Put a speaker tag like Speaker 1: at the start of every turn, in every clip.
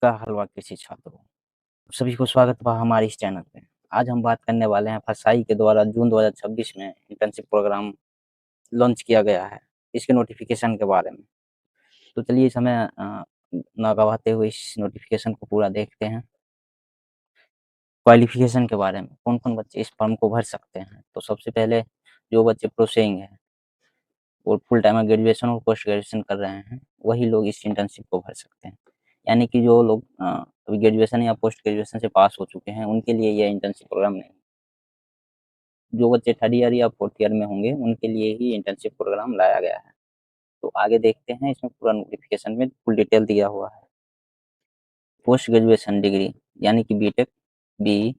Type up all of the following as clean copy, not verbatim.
Speaker 1: का हलवा कृषि छात्रों, सभी को स्वागत बा हमारे इस चैनल पे। आज हम बात करने वाले हैं फसाई के द्वारा जून 2026 में इंटर्नशिप प्रोग्राम लॉन्च किया गया है, इसके नोटिफिकेशन के बारे में। तो चलिए इस समय ना गवाते हुए इस नोटिफिकेशन को पूरा देखते हैं। क्वालिफिकेशन के बारे में, कौन-कौन बच्चे इस फॉर्म को भर सकते हैं। तो सबसे पहले जो बच्चे प्रोसेइंग है और फुल टाइम ग्रेजुएशन और पोस्ट ग्रेजुएशन कर रहे हैं, वही लोग इस इंटर्नशिप को भर सकते हैं। यानी कि जो लोग अभी ग्रेजुएशन या पोस्ट ग्रेजुएशन से पास हो चुके हैं, उनके लिए यह इंटर्नशिप प्रोग्राम नहीं। जो बच्चे थर्ड ईयर या फोर्थ ईयर में होंगे, उनके लिए ही इंटर्नशिप प्रोग्राम लाया गया है। तो आगे देखते हैं, इसमें पूरा नोटिफिकेशन में फुल डिटेल दिया हुआ है। पोस्ट ग्रेजुएशन डिग्री यानी कि बीटेक, बीई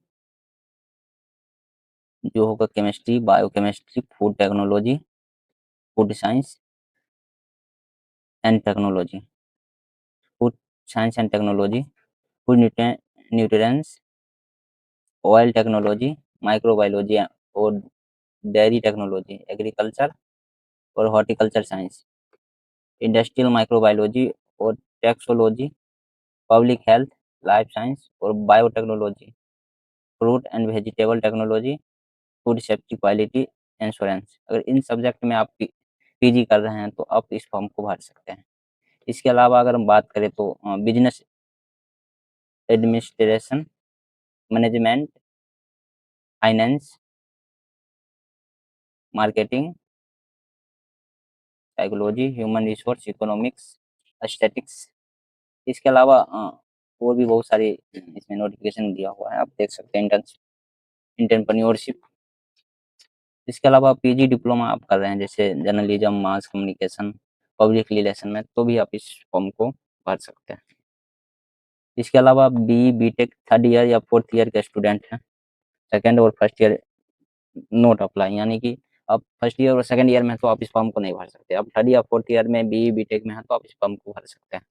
Speaker 1: जो होगा chemistry, biochemistry, food technology, food science and technology, food science and technology, food nutrients, oil technology, microbiology और डेयरी टेक्नोलॉजी, एग्रीकल्चर और हॉर्टिकल्चर साइंस, इंडस्ट्रियल माइक्रोबायोलॉजी और टैक्सोलॉजी, पब्लिक हेल्थ, लाइफ साइंस और biotechnology, fruit and vegetable technology, food safety quality insurance. अगर इन subject में आप PG कर रहे हैं तो आप इस फॉर्म को भर सकते हैं। इसके अलावा अगर हम बात करें तो business administration, management, finance, marketing, psychology, human resource, economics, aesthetics. इसके अलावा और भी बहुत सारी इसमें नोटिफिकेशन दिया हुआ है, आप देख सकते हैं। एंटरप्रेन्योरशिप। इसके अलावा पीजी डिप्लोमा आप कर रहे हैं, जैसे journalism, mass communication, public relation में, तो भी आप इस फॉर्म को भर सकते हैं। इसके अलावा बीई, बीटेक थर्ड ईयर या फोर्थ ईयर के स्टूडेंट हैं, सेकंड और फर्स्ट ईयर नोट अप्लाई, यानी कि आप फर्स्ट ईयर और सेकंड ईयर में हैं तो आप इस फॉर्म को नहीं भर सकते। आप थर्ड या फोर्थ ईयर में बीई, बीटेक में हैं तो आप इस फॉर्म को भर सकते हैं,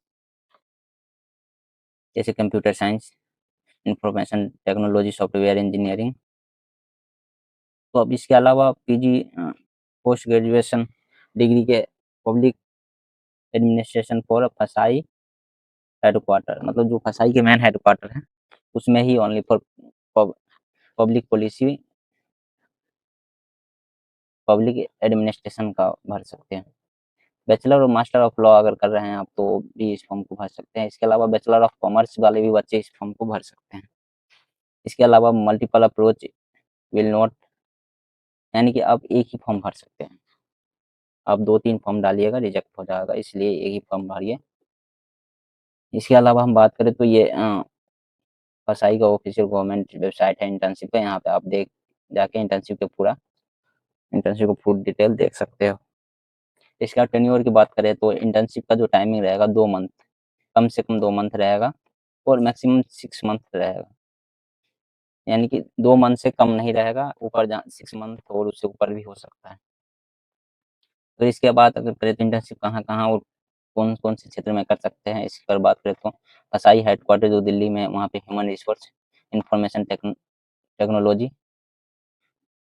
Speaker 1: जैसे computer science, information technology, software engineering. तो अब इसके अलावा पीजी पोस्ट ग्रेजुएशन डिग्री के public administration for FSSAI headquarter, मतलब जो फसाई के मेन हेडक्वार्टर हैं, उसमें ही only for public policy, public administration का भर सकते हैं। बैचलर और मास्टर ऑफ लॉ अगर कर रहे हैं आप तो भी इस फॉर्म को भर सकते हैं। इसके अलावा बैचलर ऑफ कॉमर्स वाले भी बच्चे इस फॉर्म को भर सकते हैं। इसके अलावा मल्टीपल अप्रोच विल नॉट, यानी कि आप एक ही फॉर्म भर सकते हैं। आप 2-3 फॉर्म डालिएगा, रिजेक्ट हो जाएगा, इसलिए एक ही फॉर्म भरिए। इसके अलावा हम बात करें तो ये फसाई का ऑफिशियल गवर्नमेंट वेबसाइट है इंटर्नशिप का, यहाँ पे आप देख जाके इंटर्नशिप का फुल डिटेल देख सकते हो। इसका टेन्योर की बात करें तो इंटर्नशिप का जो टाइमिंग रहेगा 2 मंथ, कम से कम 2 मंथ रहेगा और मैक्सिमम 6 मंथ रहेगा, यानी कि 2 मंथ से कम नहीं रहेगा, ऊपर 6 मंथ और उससे ऊपर भी हो सकता है। तो इसके बाद अगर करें तो इंटर्नशिप कहाँ-कहाँ और कौन-कौन से क्षेत्र में कर सकते हैं, इस पर बात करें तो फसाई हेडक्वार्टर जो दिल्ली में है, वहाँ पे human resource, information technology,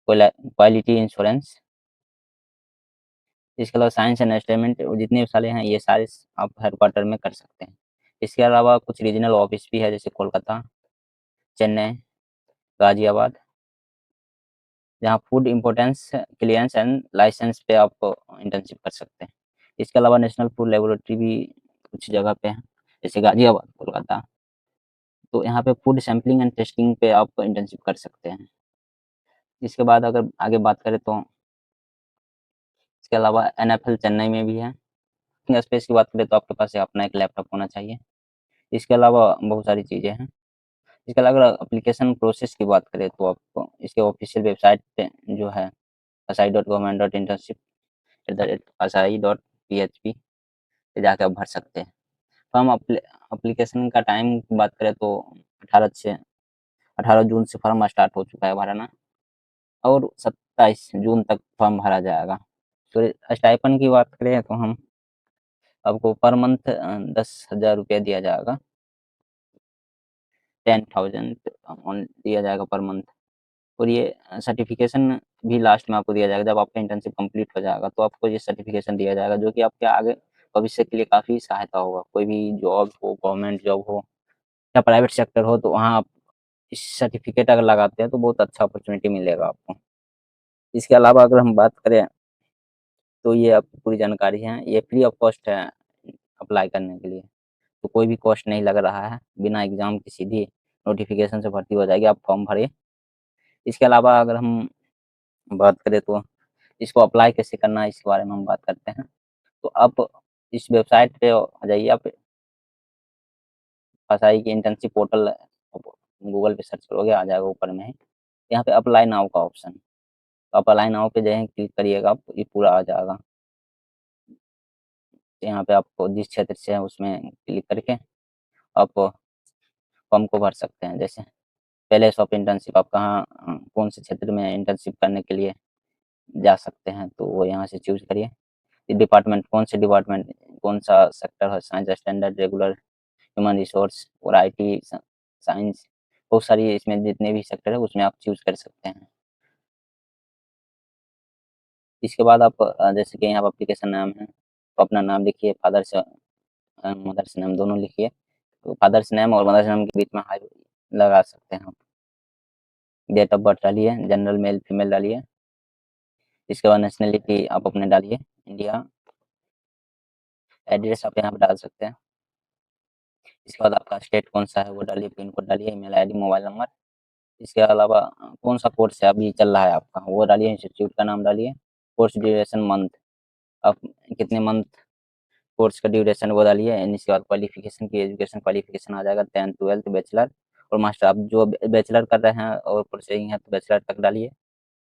Speaker 1: quality insurance. इसके अलावा साइंस एंड एस्टेटमेंट जितने भी साले हैं, ये सारे आप हेडक्वार्टर में कर सकते हैं। इसके अलावा कुछ रीजनल ऑफिस भी है, जैसे कोलकाता, चेन्नई, गाजियाबाद, जहाँ food importance clearance and licence पे आप इंटर्नशिप कर सकते हैं। इसके अलावा नेशनल फूड लेबोरेटरी भी कुछ जगह पे है, जैसे गाजियाबाद, कोलकाता। तो यहाँ पे फूड सैंपलिंग एंड टेस्टिंग पे आप इंटर्नशिप कर सकते हैं। इसके बाद अगर आगे बात करें तो इसके अलावा एनएफएल चेन्नई में भी है। स्पेस की बात करें तो आपके पास अपना एक लैपटॉप होना चाहिए। इसके अलावा बहुत सारी चीज़ें हैं। इसके अलावा एप्लीकेशन प्रोसेस की बात करें तो आप इसके ऑफिशियल वेबसाइट पे जो है asai.government.internship@asai.php पे जाके आप भर सकते हैं। तो हम एप्लीकेशन का टाइम की बात करें तो 18 जून से फॉर्म स्टार्ट हो चुका है भरना और 27 जून तक फॉर्म भरा जाएगा। तो स्टाइपेंड की बात करें तो हम आपको पर मंथ 10,000 रुपया दिया जाएगा, 10,000 दिया जाएगा पर मंथ। और ये सर्टिफिकेशन भी लास्ट में आपको दिया जाएगा, जब आपका इंटर्नशिप कंप्लीट हो जाएगा तो आपको ये सर्टिफिकेशन दिया जाएगा, जो कि आपके आगे भविष्य के लिए काफ़ी सहायता होगा। कोई भी जॉब हो, गवर्नमेंट जॉब हो या प्राइवेट सेक्टर हो तो वहाँ आप इस सर्टिफिकेट अगर लगाते हैं तो बहुत अच्छा अपॉर्चुनिटी मिलेगा आपको। इसके अलावा अगर हम बात करें तो ये आपकी पूरी जानकारी है, ये फ्री ऑफ कॉस्ट है अप्लाई करने के लिए, तो कोई भी कॉस्ट नहीं लग रहा है, बिना एग्ज़ाम की सीधी नोटिफिकेशन से भर्ती हो जाएगी, आप फॉर्म भरें। इसके अलावा अगर हम बात करें तो इसको अप्लाई कैसे करना है इसके बारे में हम बात करते हैं। तो आप इस वेबसाइट पे आ जाइए, आप फसाई की इंटर्नशिप पोर्टल गूगल पे सर्च करोगे आ जाएगा ऊपर में ही। यहाँ पे अप्लाई नाउ का ऑप्शन, तो अप्लाई नाउ पे जो है क्लिक करिएगा, आप ये पूरा आ जाएगा। यहाँ पे आपको जिस क्षेत्र से है उसमें क्लिक करके आप फॉर्म को भर सकते हैं। जैसे प्लेस ऑफ इंटर्नशिप, आप कहाँ कौन से क्षेत्र में इंटर्नशिप करने के लिए जा सकते हैं, तो वो यहाँ से चूज़ करिए। डिपार्टमेंट कौन से डिपार्टमेंट, कौन सा सेक्टर है, science standard, regular, human resource और आईटी, साइंस, बहुत सारी इसमें जितने भी सेक्टर है उसमें आप चूज़ कर सकते हैं। इसके बाद आप जैसे कि यहाँ पे एप्लीकेशन नाम है, तो अपना नाम लिखिए, फादर्स मदर्स नेम दोनों लिखिए। तो फादर्स नेम और मदर्स नेम के बीच में हाई लगा सकते हैं आप। डेट ऑफ बर्थ डालिए, जनरल मेल फीमेल डालिए। इसके बाद नेशनलिटी आप अपने डालिए, इंडिया। एड्रेस आप यहाँ पे डाल सकते हैं। इसके बाद आपका स्टेट कौन सा है वो डालिए, पिन कोड डालिए, ईमेल आईडी, मोबाइल नंबर। इसके अलावा कौन सा कोर्स है अभी चल रहा है आपका वो डालिए, इंस्टीट्यूट का नाम डालिए, कोर्स ड्यूरेशन मंथ, आप कितने मंथ कोर्स का ड्यूरेशन वो डालिए। एंड इसके बाद क्वालिफिकेशन की एजुकेशन क्वालिफिकेशन आ जाएगा, 10th 12th बैचलर और मास्टर। आप जो बैचलर कर रहे हैं और प्रोसेसिंग है तो बैचलर तक डालिए,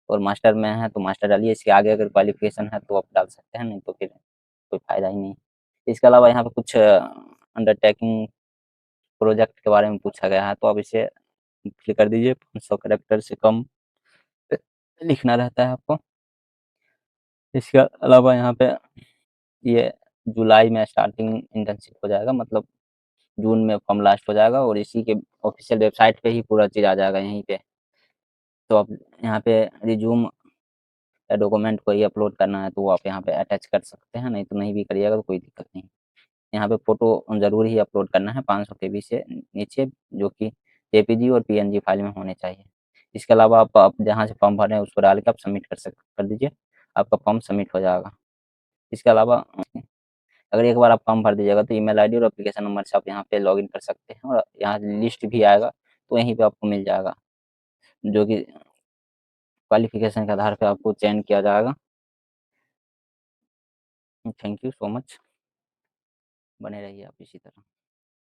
Speaker 1: और मास्टर में है तो मास्टर डालिए। इसके आगे अगर क्वालिफिकेशन है तो आप डाल सकते हैं, नहीं तो फिर कोई फ़ायदा ही नहीं। इसके अलावा यहाँ पे कुछ अंडरटेकिंग प्रोजेक्ट के बारे में पूछा गया है, तो आप इसे फिल कर दीजिए। 500 कैरेक्टर से कम लिखना रहता है आपको। इसके अलावा यहाँ पे ये जुलाई में स्टार्टिंग इंटर्नशिप हो जाएगा, मतलब जून में फॉर्म लास्ट हो जाएगा और इसी के ऑफिशियल वेबसाइट पे ही पूरा चीज़ आ जाएगा यहीं पे। तो आप यहाँ पे रिज्यूम या डॉक्यूमेंट कोई अपलोड करना है तो वो आप यहाँ पे अटैच कर सकते हैं, नहीं तो नहीं भी करिएगा तो कोई दिक्कत नहीं। यहाँ पे फ़ोटो ज़रूर ही अपलोड करना है 500 केबी से नीचे, जो कि जेपीजी और पीएनजी फाइल में होने चाहिए। इसके अलावा आप जहाँ से फॉर्म भर रहे हैं उसको डाल के आप सबमिट कर दीजिए, आपका फॉर्म सबमिट हो जाएगा। इसके अलावा अगर एक बार आप फॉर्म भर दीजिएगा तो ईमेल आईडी और एप्लीकेशन नंबर से आप यहाँ पे लॉगिन कर सकते हैं, और यहाँ लिस्ट भी आएगा तो यहीं पे आपको मिल जाएगा, जो कि क्वालिफ़िकेशन के आधार पे आपको चयन किया जाएगा। थैंक यू सो मच, बने रहिए आप इसी तरह।